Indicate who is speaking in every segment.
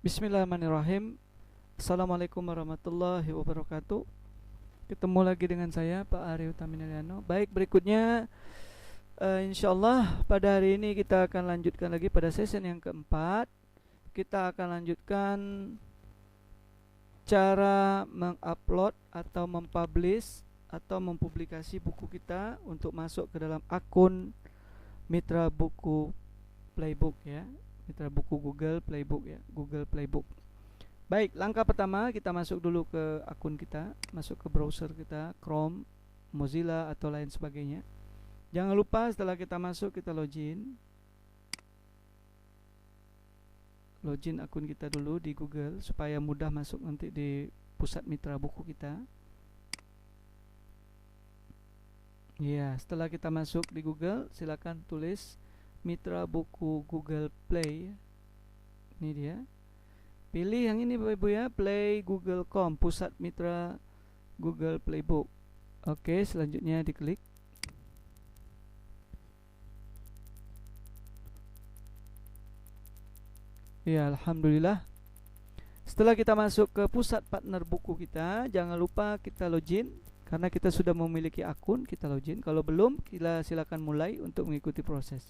Speaker 1: Bismillahirrahmanirrahim. Assalamualaikum warahmatullahi wabarakatuh. Ketemu lagi dengan saya Pak Ari Utaminiliano. Baik, berikutnya insyaallah pada hari ini kita akan lanjutkan lagi pada session yang keempat. Kita akan lanjutkan cara mengupload atau mempublish atau mempublikasi buku kita untuk masuk ke dalam akun Mitra Buku Playbook ya. Mitra Buku Google Playbook ya, Google Playbook. Baik, langkah pertama kita masuk dulu ke akun kita, masuk ke browser kita, Chrome, Mozilla atau lain sebagainya. Jangan lupa setelah kita masuk kita login. Login akun kita dulu di Google supaya mudah masuk nanti di pusat mitra buku kita. Ya, setelah kita masuk di Google, silakan tulis Mitra Buku Google Play. Ini dia. Pilih yang ini Bapak Ibu ya, Play Google.com, pusat mitra Google Playbook. Oke, selanjutnya diklik. Ya, alhamdulillah. Setelah kita masuk ke pusat partner buku kita, jangan lupa kita login. Karena kita sudah memiliki akun, kita login. Kalau belum, kita silakan mulai untuk mengikuti proses.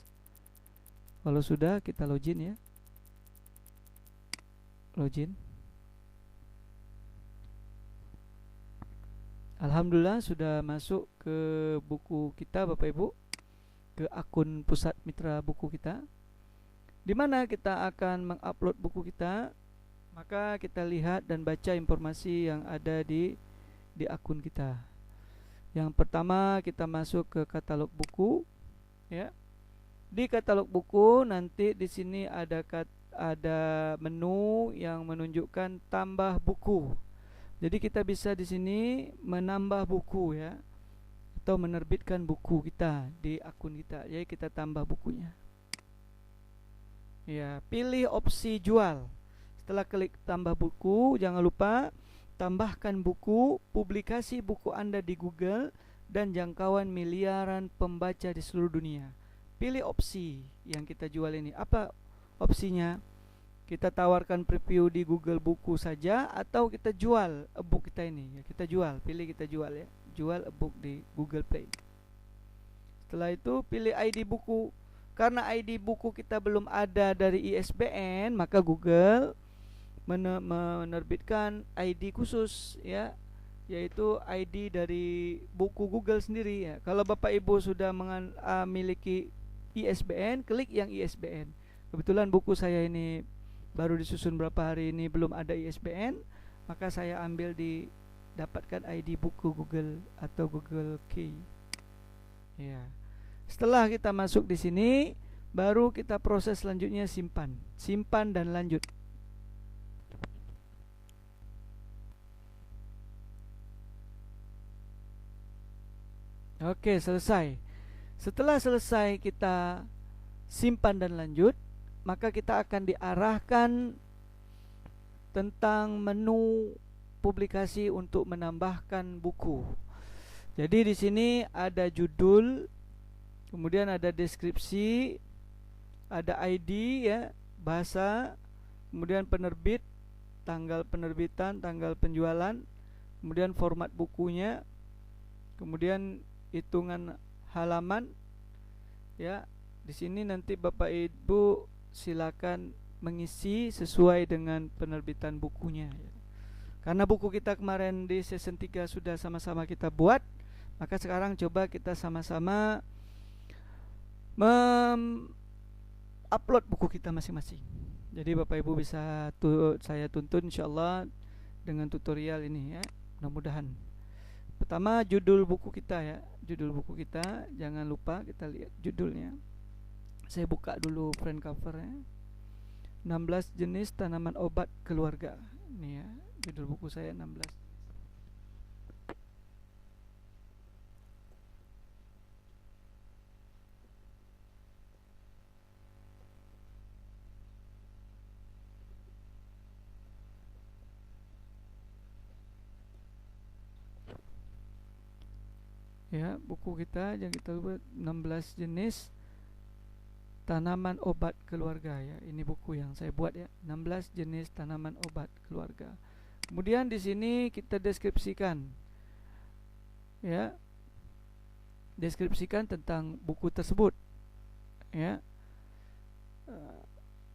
Speaker 1: Kalau sudah, kita login ya. Login. Alhamdulillah sudah masuk ke buku kita Bapak Ibu, ke akun pusat mitra buku kita, di mana kita akan mengupload buku kita. Maka kita lihat dan baca informasi yang ada di akun kita. Yang pertama kita masuk ke katalog buku ya. Di katalog buku nanti di sini ada menu yang menunjukkan tambah buku. Jadi kita bisa di sini menambah buku ya, atau menerbitkan buku kita di akun kita. Jadi kita tambah bukunya. Ya, pilih opsi jual. Setelah klik tambah buku, jangan lupa tambahkan buku, publikasi buku Anda di Google dan jangkauan miliaran pembaca di seluruh dunia. Pilih opsi yang kita jual ini. Apa opsinya? Kita tawarkan preview di Google Buku saja atau kita jual e-book kita ini ya, kita jual, pilih kita jual ya. Jual e-book di Google Play. Setelah itu pilih ID buku. Karena ID buku kita belum ada dari ISBN, maka Google menerbitkan ID khusus ya, yaitu ID dari buku Google sendiri ya. Kalau Bapak Ibu sudah memiliki ISBN, klik yang ISBN. Kebetulan buku saya ini baru disusun berapa hari ini, belum ada ISBN, maka saya ambil dapatkan ID buku Google atau Google Key. Ya. Setelah kita masuk di sini, baru kita proses selanjutnya simpan dan lanjut. Oke, selesai. Setelah selesai kita simpan dan lanjut, maka kita akan diarahkan tentang menu publikasi untuk menambahkan buku. Jadi di sini ada judul, kemudian ada deskripsi, ada ID ya, bahasa, kemudian penerbit, tanggal penerbitan, tanggal penjualan, kemudian format bukunya, kemudian hitungan halaman ya. Di sini nanti Bapak Ibu silakan mengisi sesuai dengan penerbitan bukunya ya. Karena buku kita kemarin di season 3 sudah sama-sama kita buat, maka sekarang coba kita sama-sama upload buku kita masing-masing. Jadi Bapak Ibu bisa saya tuntun insyaallah dengan tutorial ini ya, mudah-mudahan. Pertama judul buku kita ya, judul buku kita, jangan lupa kita lihat judulnya. Saya buka dulu front covernya. 16 jenis tanaman obat keluarga. Ini ya, judul buku saya 16. Ya, buku kita yang kita buat 16 jenis tanaman obat keluarga ya. Ini buku yang saya buat ya, 16 jenis tanaman obat keluarga. Kemudian di sini kita deskripsikan ya. Deskripsikan tentang buku tersebut ya.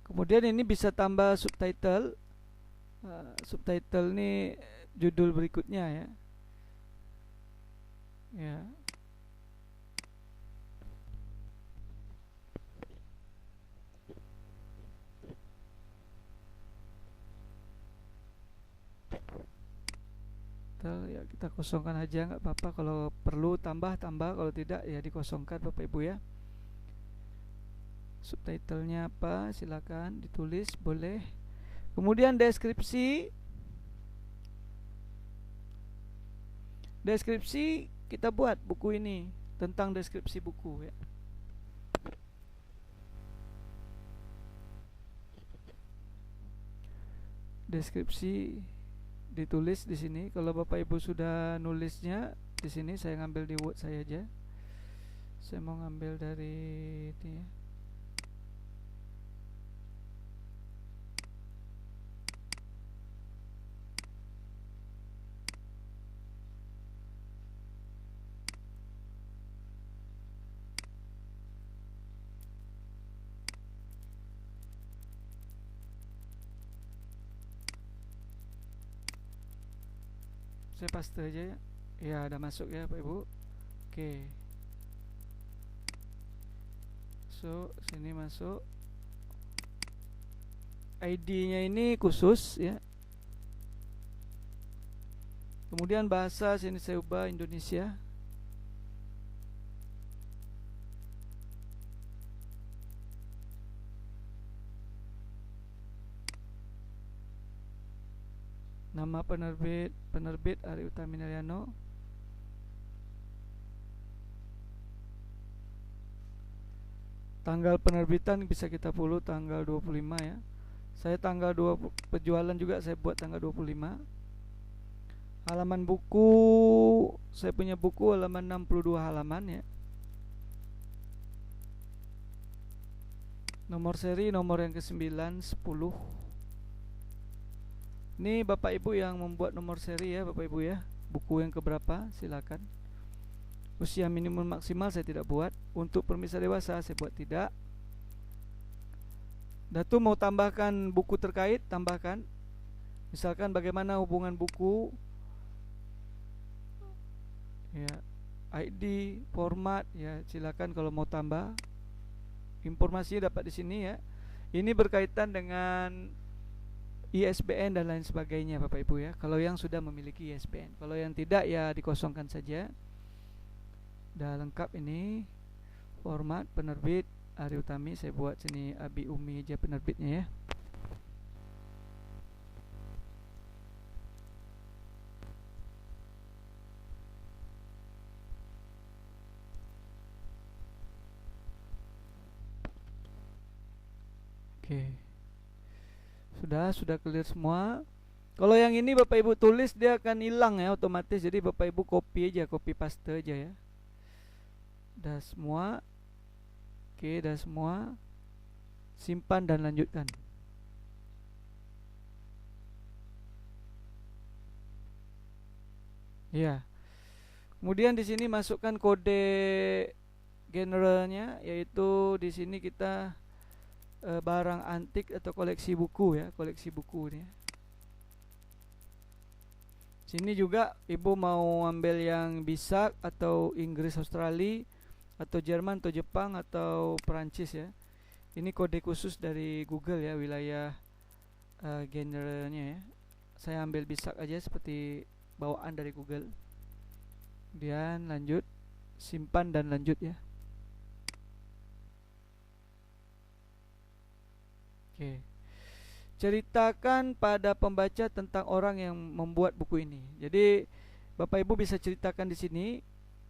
Speaker 1: Kemudian ini bisa tambah subtitle. Subtitle ini judul berikutnya ya. Ya. Ya kita kosongkan aja, nggak apa-apa. Kalau perlu tambah, kalau tidak ya dikosongkan Bapak Ibu ya. Subtitlenya apa silakan ditulis, boleh. Kemudian deskripsi kita buat buku ini, tentang deskripsi buku ya. Deskripsi ditulis di sini. Kalau Bapak Ibu sudah nulisnya di sini, saya ngambil di Word saya aja. Saya mau ngambil dari ini ya. Saya paste aja ya. Ya, ada masuk ya Bapak Ibu. Oke. So, sini masuk. ID-nya ini khusus ya. Kemudian bahasa sini saya ubah Indonesia. Nama penerbit Ari Utaminariano. Tanggal penerbitan bisa kita follow tanggal 25 ya. Saya tanggal 2 penjualan juga saya buat tanggal 25. Halaman buku, saya punya buku halaman 62 halaman ya. Nomor seri nomor yang ke-9, 10. Ini Bapak Ibu yang membuat nomor seri ya Bapak Ibu ya. Buku yang keberapa silakan. Usia minimum maksimal saya tidak buat. Untuk pemirsa dewasa saya buat tidak. Datu mau tambahkan buku terkait, tambahkan. Misalkan bagaimana hubungan buku ya, ID, format ya, silakan kalau mau tambah. Informasinya dapat di sini ya. Ini berkaitan dengan ISBN dan lain sebagainya Bapak Ibu ya. Kalau yang sudah memiliki ISBN, kalau yang tidak ya dikosongkan saja. Udah lengkap ini. Format penerbit Ari Utami, saya buat sini Abi Umi aja penerbitnya ya. Oke. Sudah clear semua. Kalau yang ini Bapak Ibu tulis dia akan hilang ya otomatis. Jadi Bapak Ibu copy aja, copy paste aja ya. Udah semua. Oke, udah semua. Simpan dan lanjutkan. Ya. Kemudian di sini masukkan kode generalnya, yaitu di sini kita barang antik atau koleksi buku ya, koleksi buku nih. Sini juga Ibu mau ambil yang Bisak atau Inggris Australia atau Jerman atau Jepang atau Perancis ya. Ini kode khusus dari Google ya, wilayah generalnya ya. Saya ambil Bisak aja seperti bawaan dari Google. Kemudian lanjut, simpan dan lanjut ya. Oke. Ceritakan pada pembaca tentang orang yang membuat buku ini. Jadi Bapak Ibu bisa ceritakan di sini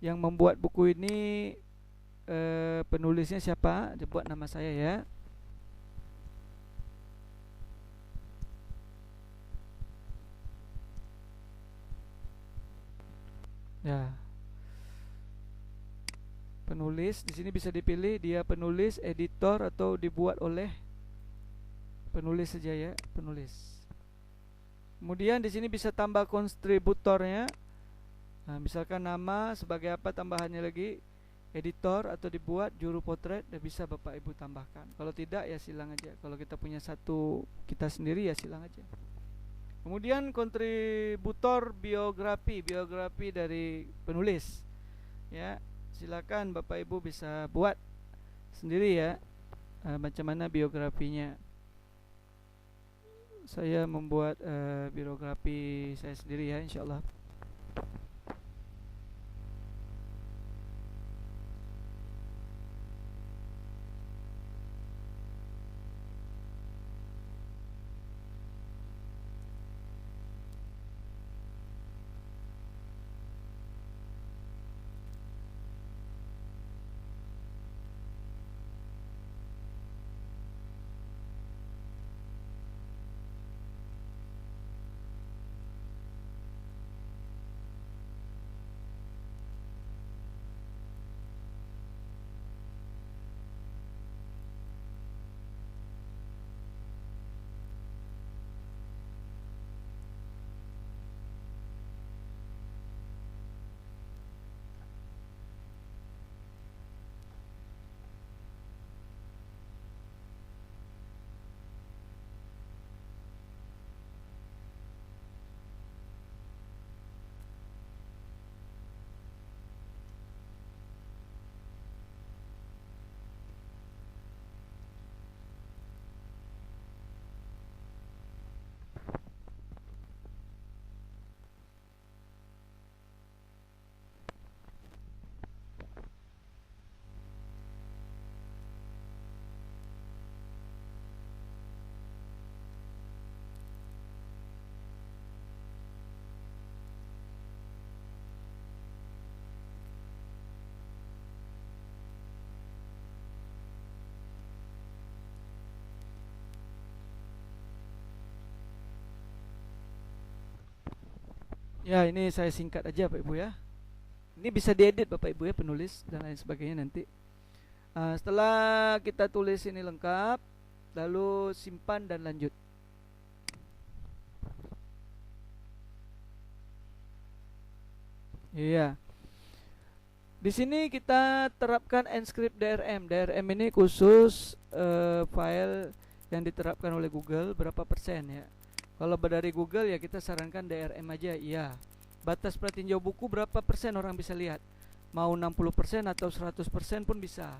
Speaker 1: yang membuat buku ini, penulisnya siapa, buat nama saya ya. Ya. Penulis di sini bisa dipilih dia penulis, editor, atau dibuat oleh penulis saja ya, penulis. Kemudian di sini bisa tambah kontributornya. Nah, misalkan nama sebagai apa tambahannya lagi, editor atau dibuat juru potret, dan bisa Bapak Ibu tambahkan. Kalau tidak ya silang aja. Kalau kita punya satu kita sendiri ya silang aja. Kemudian kontributor biografi dari penulis. Ya, silakan Bapak Ibu bisa buat sendiri ya, macam mana biografinya. Saya membuat biografi saya sendiri ya, insyaallah. Ya, ini saya singkat aja Bapak Ibu ya. Ini bisa diedit Bapak Ibu ya, penulis dan lain sebagainya nanti. Setelah kita tulis ini lengkap, lalu simpan dan lanjut. Iya. Di sini kita terapkan Enscript DRM. DRM ini khusus file yang diterapkan oleh Google, berapa persen ya. Kalau dari Google ya kita sarankan DRM aja. Iya. Batas pratinjau buku berapa persen orang bisa lihat? Mau 60% atau 100% pun bisa.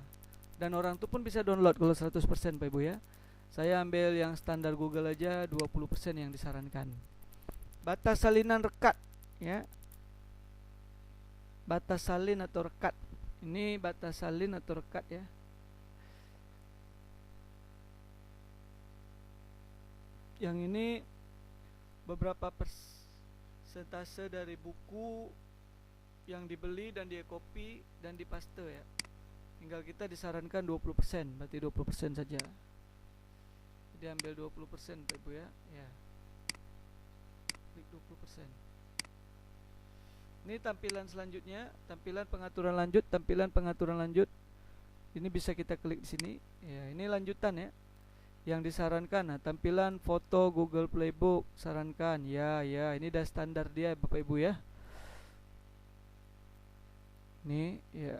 Speaker 1: Dan orang itu pun bisa download kalau 100% Pak Ibu ya. Saya ambil yang standar Google aja, 20% yang disarankan. Batas salinan rekat ya. Batas salin atau rekat. Ini batas salin atau rekat ya. Yang ini beberapa persentase dari buku yang dibeli dan dia copy dan dipaste ya. Tinggal kita disarankan 20%, berarti 20% saja. Jadi ambil 20% Pak Ibu ya. Ya. Klik 20%. Ini tampilan selanjutnya, tampilan pengaturan lanjut, tampilan pengaturan lanjut. Ini bisa kita klik di sini. Ya, ini lanjutan ya. Yang disarankan, nah, tampilan foto Google Playbook sarankan. Ya, ini udah standar dia Bapak Ibu ya. Ini ya.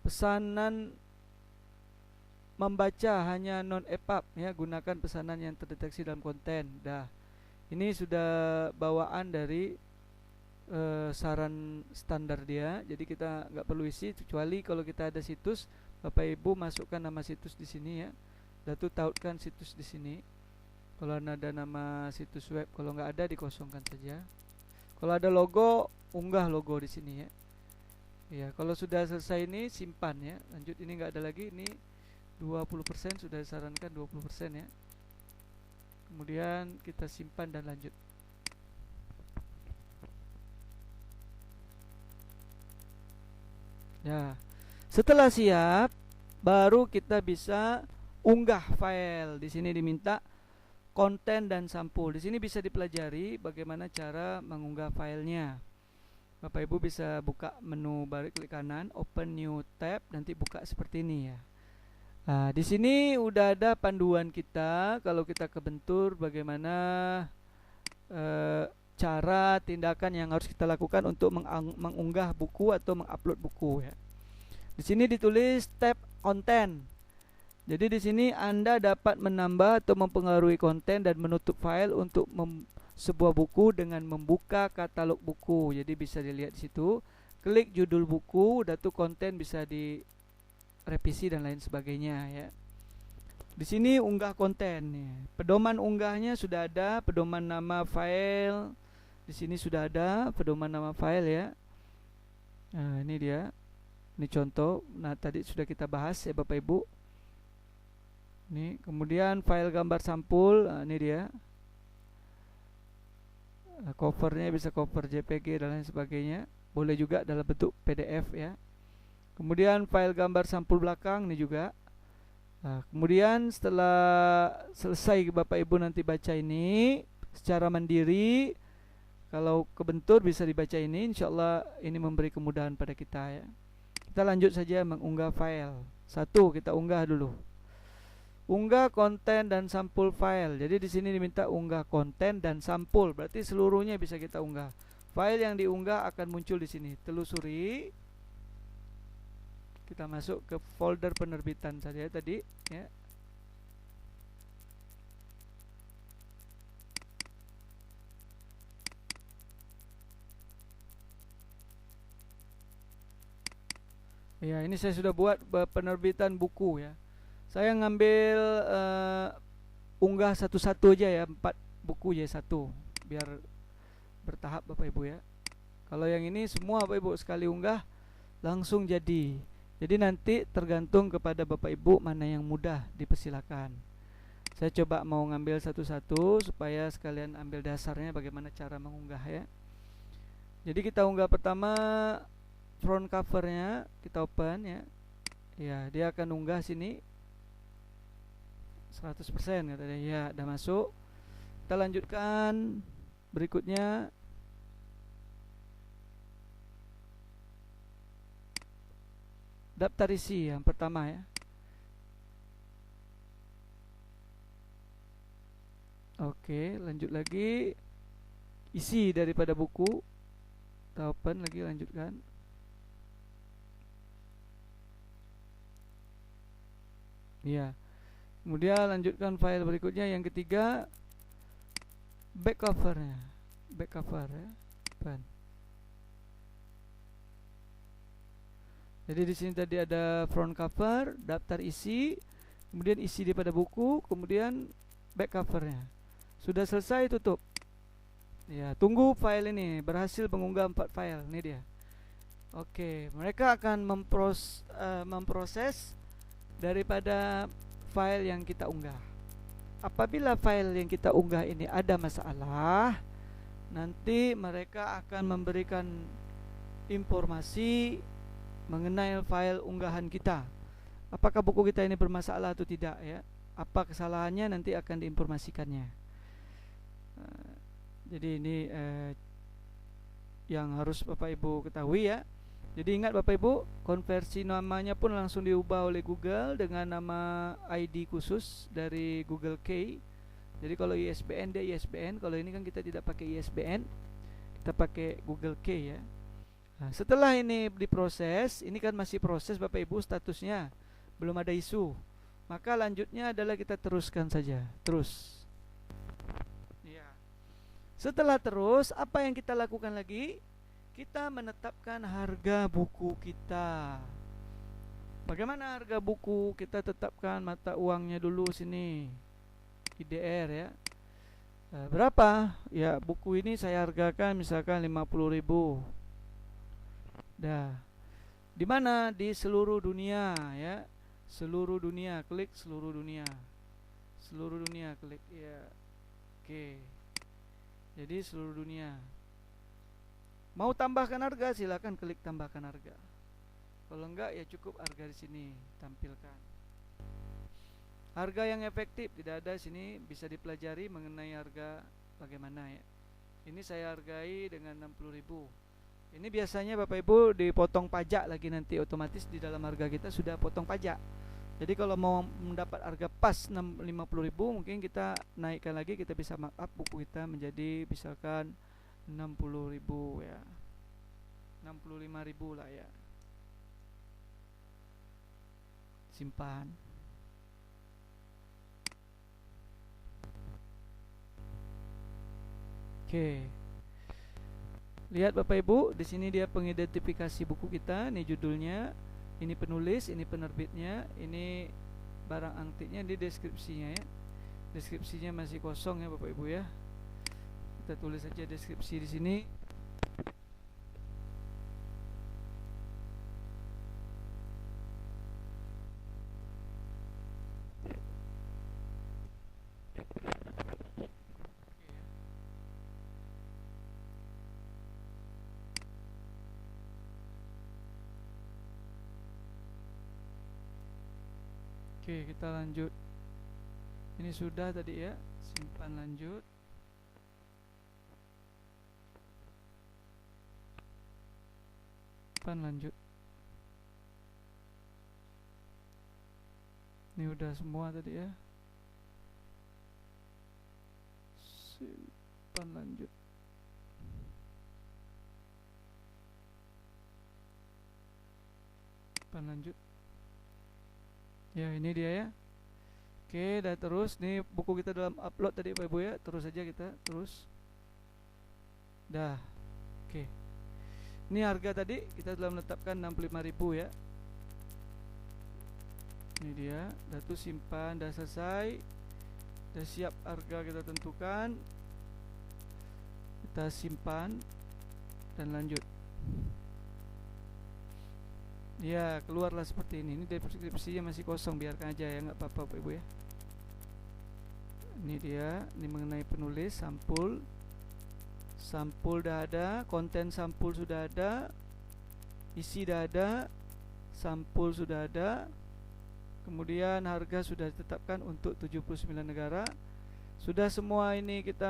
Speaker 1: Pesanan membaca hanya non EPUB ya, gunakan pesanan yang terdeteksi dalam konten. Dah. Ini sudah bawaan dari saran standar dia, jadi kita nggak perlu isi kecuali kalau kita ada situs, Bapak Ibu masukkan nama situs di sini ya, lalu tautkan situs di sini. Kalau ada nama situs web, kalau nggak ada dikosongkan saja. Kalau ada logo, unggah logo di sini ya. Ya, kalau sudah selesai ini simpan ya. Lanjut, ini nggak ada lagi, ini 20% sudah disarankan 20% ya. Kemudian kita simpan dan lanjut. Ya, setelah siap, baru kita bisa unggah file. Di sini diminta konten dan sampul. Di sini bisa dipelajari bagaimana cara mengunggah filenya. Bapak Ibu bisa buka menu baru, klik kanan, open new tab, nanti buka seperti ini ya. Nah, di sini udah ada panduan kita kalau kita kebentur bagaimana cara tindakan yang harus kita lakukan untuk mengunggah buku atau mengupload buku ya. Di sini ditulis tab konten. Jadi di sini Anda dapat menambah atau mempengaruhi konten dan menutup file untuk sebuah buku dengan membuka katalog buku. Jadi bisa dilihat di situ. Klik judul buku, udah tuh konten bisa direvisi dan lain sebagainya ya. Di sini unggah konten ya. Pedoman unggahnya sudah ada, pedoman nama file. Di sini sudah ada pedoman nama file ya. Nah, ini dia. Ini contoh. Nah, tadi sudah kita bahas ya Bapak Ibu. Nih, kemudian file gambar sampul, nah, ini dia. Covernya bisa cover JPG dan lain sebagainya. Boleh juga dalam bentuk PDF ya. Kemudian file gambar sampul belakang ini juga. Nah, kemudian setelah selesai Bapak Ibu nanti baca ini secara mandiri, kalau kebentur bisa dibaca ini. Insyaallah ini memberi kemudahan pada kita ya. Kita lanjut saja mengunggah file. Satu, kita unggah dulu. Unggah konten dan sampul file. Jadi di sini diminta unggah konten dan sampul. Berarti seluruhnya bisa kita unggah. File yang diunggah akan muncul di sini. Telusuri. Kita masuk ke folder penerbitan saja tadi ya. Ya, ini saya sudah buat penerbitan buku ya. Saya ngambil unggah satu-satu aja ya, 4 buku jadi satu, biar bertahap Bapak Ibu ya. Kalau yang ini semua Bapak Ibu sekali unggah langsung jadi. Jadi nanti tergantung kepada Bapak Ibu mana yang mudah, dipersilakan. Saya coba mau ngambil satu-satu supaya sekalian ambil dasarnya bagaimana cara mengunggah ya. Jadi kita unggah pertama front covernya, kita open ya. Ya, dia akan unggah sini 100% katanya. Ya, udah masuk. Kita lanjutkan berikutnya. Daftar isi yang pertama ya. Oke, lanjut lagi. Isi daripada buku. Kita open lagi, lanjutkan. Ya. Kemudian lanjutkan file berikutnya yang ketiga, back covernya. Back cover ya. Open. Jadi di sini tadi ada front cover, daftar isi, kemudian isi daripada buku, kemudian back covernya. Sudah selesai, tutup. Ya, tunggu file ini berhasil mengunggah 4 file. Ini dia. Oke, mereka akan memproses daripada file yang kita unggah. Apabila file yang kita unggah ini ada masalah, nanti mereka akan memberikan informasi mengenai file unggahan kita. Apakah buku kita ini bermasalah atau tidak ya? Apa kesalahannya nanti akan diinformasikannya. Jadi ini yang harus Bapak Ibu ketahui ya. Jadi ingat Bapak Ibu, konversi namanya pun langsung diubah oleh Google dengan nama ID khusus dari Google Key. Jadi kalau ISBN dia ISBN, kalau ini kan kita tidak pakai ISBN, kita pakai Google Key ya. Nah, setelah ini diproses, ini kan masih proses Bapak Ibu statusnya, belum ada isu. Maka lanjutnya adalah kita teruskan saja, terus. Ya. Setelah terus, apa yang kita lakukan lagi? Kita menetapkan harga buku kita. Bagaimana harga buku? Kita tetapkan mata uangnya dulu sini, IDR ya. Berapa? Ya, buku ini saya hargakan misalkan 50.000. Dah. Di mana? Di seluruh dunia ya. Seluruh dunia, klik seluruh dunia. Seluruh dunia klik ya. Oke. Jadi seluruh dunia. Mau tambahkan harga silakan klik tambahkan harga. Kalau enggak ya cukup harga di sini tampilkan. Harga yang efektif tidak ada sini, bisa dipelajari mengenai harga bagaimana ya. Ini saya hargai dengan 60.000. Ini biasanya Bapak Ibu dipotong pajak lagi, nanti otomatis di dalam harga kita sudah potong pajak. Jadi kalau mau mendapat harga pas 50.000, mungkin kita naikkan lagi, kita bisa markup buku kita menjadi misalkan 60.000 ya, 65.000 lah ya. Simpan. Oke. Lihat Bapak Ibu, di sini dia pengidentifikasi buku kita, ini judulnya, ini penulis, ini penerbitnya, ini barang antiknya, ini deskripsinya ya. Deskripsinya masih kosong ya Bapak Ibu ya. Kita tulis saja deskripsi di sini. Oke, kita lanjut. Ini sudah tadi ya, simpan, lanjut. Simpan, lanjut. Ini udah semua tadi ya. Simpan, lanjut. Simpan, lanjut. Ya, ini dia ya. Oke, dah. Terus nih buku kita dalam upload tadi Bapak Ibu ya. Terus saja kita terus. Dah. Oke. Ini harga tadi kita telah menetapkan 65.000 ya. Ini dia. Dah tuh, simpan, dah selesai. Dah siap harga kita tentukan. Kita simpan dan lanjut. Ya, keluarlah seperti ini. Ini deskripsinya masih kosong, biarkan aja ya, nggak apa-apa Bapak Ibu ya. Ini dia, ini mengenai penulis, sampul. Sampul dah ada, konten sampul sudah ada, isi dah ada, sampul sudah ada. Kemudian harga sudah ditetapkan untuk 79 negara. Sudah semua ini kita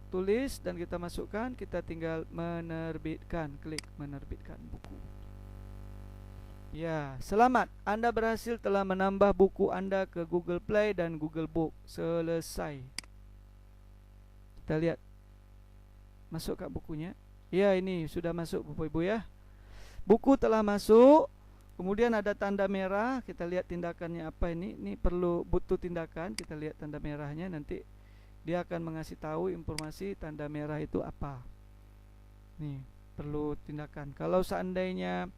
Speaker 1: tulis dan kita masukkan, kita tinggal menerbitkan, klik menerbitkan buku. Ya, selamat, Anda berhasil telah menambah buku Anda ke Google Play dan Google Book. Selesai. Kita lihat, masuk ke bukunya. Ya, ini sudah masuk Bapak Ibu ya. Buku telah masuk. Kemudian ada tanda merah. Kita lihat tindakannya apa ini. Ini butuh tindakan. Kita lihat tanda merahnya. Nanti dia akan mengasih tahu informasi tanda merah itu apa. Nih, perlu tindakan. Kalau seandainya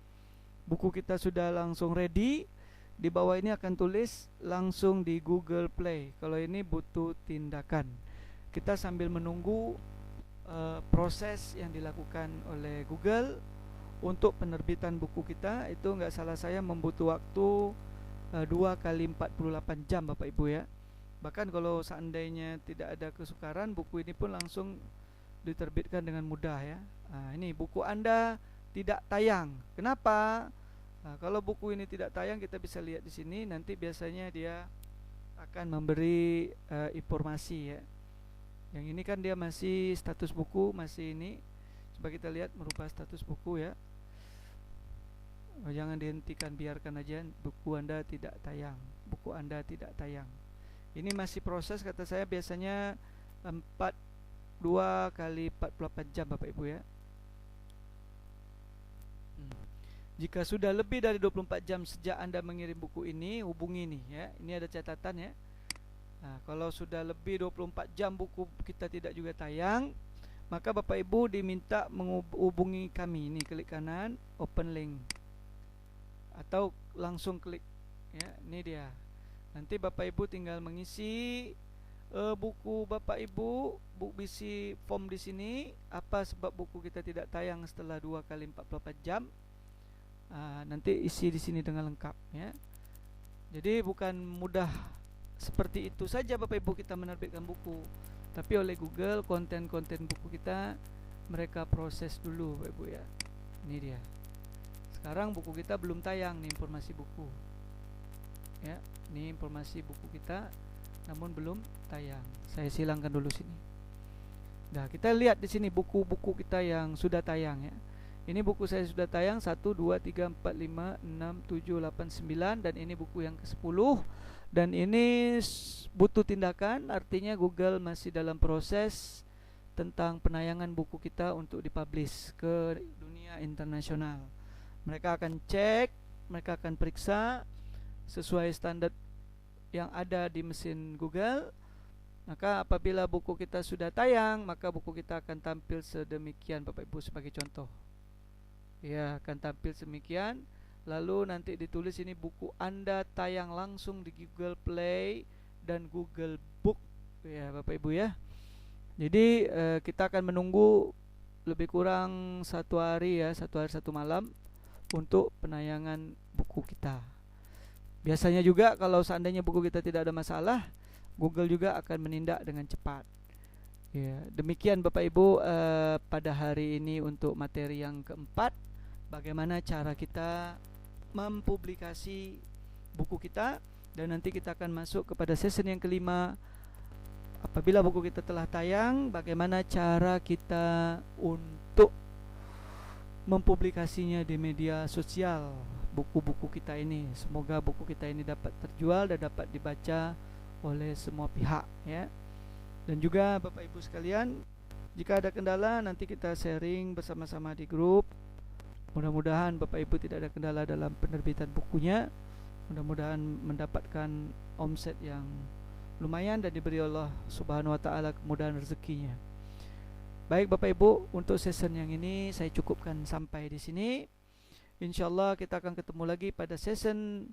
Speaker 1: buku kita sudah langsung ready, di bawah ini akan tulis langsung di Google Play. Kalau ini butuh tindakan. Kita sambil menunggu proses yang dilakukan oleh Google untuk penerbitan buku kita. Itu nggak salah saya membutuhkan waktu 2 kali 48 jam Bapak Ibu ya. Bahkan kalau seandainya tidak ada kesukaran, buku ini pun langsung diterbitkan dengan mudah ya. Nah, ini buku Anda tidak tayang. Kenapa? Nah, kalau buku ini tidak tayang, kita bisa lihat di sini. Nanti biasanya dia akan memberi informasi ya. Yang ini kan dia masih status buku, masih ini. Coba kita lihat merubah status buku ya. Jangan dihentikan, biarkan aja. Buku Anda tidak tayang. Buku Anda tidak tayang. Ini masih proses, kata saya biasanya 2 kali 48 jam Bapak Ibu ya. Jika sudah lebih dari 24 jam sejak Anda mengirim buku ini, hubungi nih ya. Ini ada catatan ya. Nah, kalau sudah lebih 24 jam buku kita tidak juga tayang, maka Bapak Ibu diminta menghubungi kami. Ini klik kanan, open link, atau langsung klik ya. Ini dia. Nanti Bapak Ibu tinggal mengisi buku Bapak Ibu, isi form di sini. Apa sebab buku kita tidak tayang setelah 2 kali 44 jam? Nanti isi di sini dengan lengkap ya. Jadi bukan mudah seperti itu saja Bapak Ibu kita menerbitkan buku, tapi oleh Google konten-konten buku kita mereka proses dulu Bapak Ibu ya. Ini dia. Sekarang buku kita belum tayang nih, informasi buku ya. Ini informasi buku kita namun belum tayang. Saya silangkan dulu sini. Nah, kita lihat di sini buku-buku kita yang sudah tayang ya. Ini buku saya sudah tayang 1, 2, 3, 4, 5, 6, 7, 8, 9. Dan ini buku yang ke-10. Dan ini butuh tindakan, artinya Google masih dalam proses tentang penayangan buku kita untuk dipublish ke dunia internasional. Mereka akan cek, mereka akan periksa sesuai standar yang ada di mesin Google. Maka apabila buku kita sudah tayang, maka buku kita akan tampil sedemikian Bapak Ibu sebagai contoh. Ya, akan tampil sedemikian. Lalu nanti ditulis ini buku Anda tayang langsung di Google Play dan Google Book. Ya, Bapak Ibu ya. Jadi kita akan menunggu lebih kurang 1 hari ya, 1 hari 1 malam untuk penayangan buku kita. Biasanya juga kalau seandainya buku kita tidak ada masalah, Google juga akan menindak dengan cepat. Ya, demikian Bapak Ibu pada hari ini untuk materi yang keempat, bagaimana cara kita mempublikasi buku kita. Dan nanti kita akan masuk kepada sesi yang kelima. Apabila buku kita telah tayang, bagaimana cara kita untuk mempublikasinya di media sosial buku-buku kita ini. Semoga buku kita ini dapat terjual dan dapat dibaca oleh semua pihak ya. Dan juga Bapak Ibu sekalian, jika ada kendala nanti kita sharing bersama-sama di grup. Mudah-mudahan Bapak Ibu tidak ada kendala dalam penerbitan bukunya. Mudah-mudahan mendapatkan omset yang lumayan dan diberi Allah Subhanahu wa taala kemudahan rezekinya. Baik Bapak Ibu, untuk season yang ini saya cukupkan sampai di sini. Insyaallah kita akan ketemu lagi pada season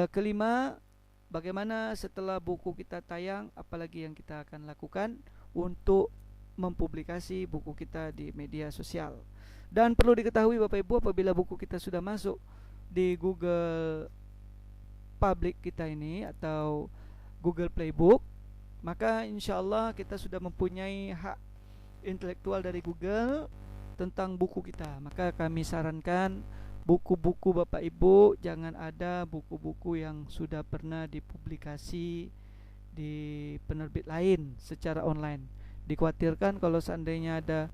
Speaker 1: kelima. Bagaimana setelah buku kita tayang, apalagi yang kita akan lakukan untuk mempublikasi buku kita di media sosial. Dan perlu diketahui Bapak Ibu, apabila buku kita sudah masuk di Google Public kita ini atau Google Playbook, maka insyaallah kita sudah mempunyai hak intelektual dari Google tentang buku kita. Maka kami sarankan buku-buku Bapak Ibu jangan ada buku-buku yang sudah pernah dipublikasi di penerbit lain secara online. Dikhawatirkan kalau seandainya ada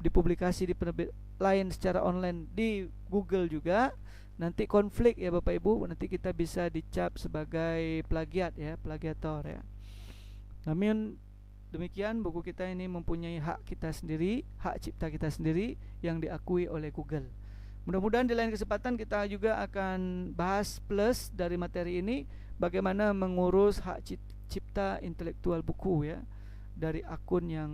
Speaker 1: dipublikasi di penerbit lain secara online di Google juga, nanti konflik ya Bapak Ibu, nanti kita bisa dicap sebagai plagiat ya, plagiator ya. Namun demikian, buku kita ini mempunyai hak kita sendiri, hak cipta kita sendiri yang diakui oleh Google. Mudah-mudahan di lain kesempatan kita juga akan bahas plus dari materi ini, bagaimana mengurus hak cipta intelektual buku ya, dari akun yang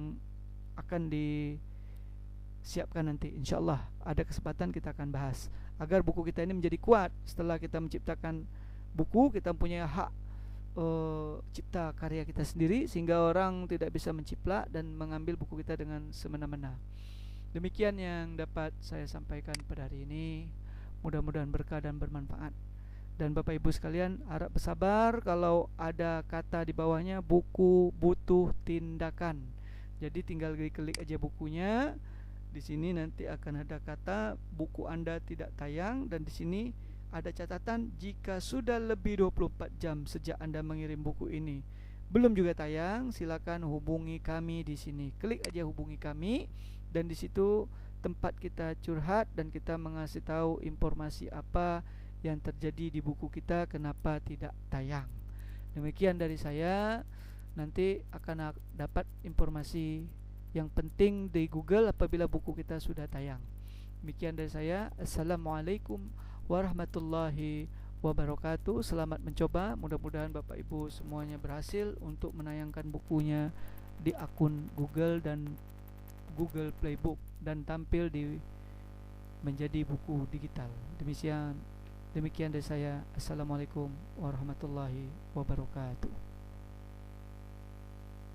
Speaker 1: akan disiapkan nanti. InsyaAllah ada kesempatan kita akan bahas agar buku kita ini menjadi kuat. Setelah kita menciptakan buku, kita mempunyai hak cipta karya kita sendiri, sehingga orang tidak bisa menciplak dan mengambil buku kita dengan semena-mena. Demikian yang dapat saya sampaikan pada hari ini. Mudah-mudahan berkah dan bermanfaat. Dan Bapak Ibu sekalian, harap bersabar kalau ada kata di bawahnya buku butuh tindakan. Jadi tinggal klik aja bukunya. Di sini nanti akan ada kata buku Anda tidak tayang, dan di sini ada catatan jika sudah lebih 24 jam sejak Anda mengirim buku ini belum juga tayang, silakan hubungi kami di sini. Klik aja hubungi kami, dan di situ tempat kita curhat dan kita mengasih tahu informasi apa yang terjadi di buku kita, kenapa tidak tayang. Demikian dari saya. Nanti akan dapat informasi yang penting di Google apabila buku kita sudah tayang. Demikian dari saya. Assalamualaikum warahmatullahi wabarakatuh. Selamat mencoba. Mudah-mudahan Bapak Ibu semuanya berhasil untuk menayangkan bukunya di akun Google dan Google Playbook dan tampil di menjadi buku digital. Demikian dari saya. Assalamualaikum warahmatullahi wabarakatuh.